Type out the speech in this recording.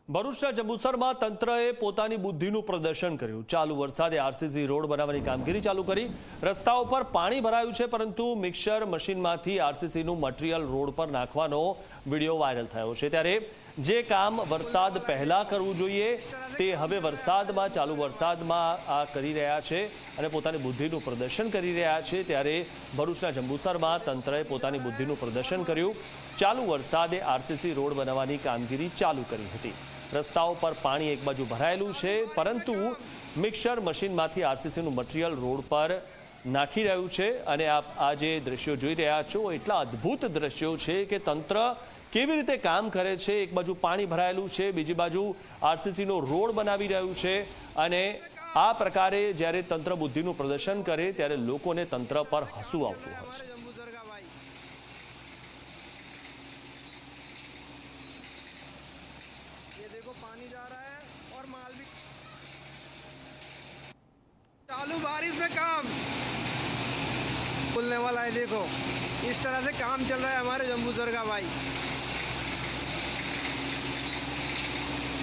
ભરૂચના જંબુસરમાં તંત્રએ પોતાની બુદ્ધિનું પ્રદર્શન કર્યું। ચાલુ વરસાદે આરસીસી રોડ બનાવવાની કામગીરી ચાલુ કરી। રસ્તાઓ પર પાણી ભરાયું છે, પરંતુ મિક્સર મશીનમાંથી આરસીસીનું મટીરીયલ રોડ પર નાખવાનો વિડીયો વાયરલ થયો છે। ત્યારે જે કામ વરસાદ પહેલા કરવું જોઈએ તે હવે વરસાદમાં, ચાલુ વરસાદમાં આ કરી રહ્યા છે અને પોતાની બુદ્ધિનું પ્રદર્શન કરી રહ્યા છે। ત્યારે ભરૂચના જંબુસરમાં તંત્રએ પોતાની બુદ્ધિનું પ્રદર્શન કર્યું। ચાલુ વરસાદે આરસીસી રોડ બનાવવાની કામગીરી ચાલુ કરી હતી। રસ્તાઓ પર પાણી એક બાજુ ભરાયેલું છે, પરંતુ મિક્સર મશીનમાંથી આરસીસીનું મટીરીયલ રોડ પર નાખી રહ્યું છે। અને આ જે દ્રશ્યો જોઈ રહ્યા છો, એટલા અદ્ભુત દ્રશ્યો છે કે તંત્ર કેવી રીતે કામ કરે છે। એક બાજુ પાણી ભરાયેલું છે, બીજી બાજુ આરસીસીનો રોડ બનાવી રહ્યું છે। અને આ પ્રકારે જ્યારે તંત્ર બુદ્ધિનું પ્રદર્શન કરે ત્યારે લોકોને તંત્ર પર હસવું આવતું હોય છે। पानी जा रहा है और माल भी चालू बारिश में काम खुलने वाला है। देखो इस तरह से काम चल रहा है हमारे जम्बूसर का भाई।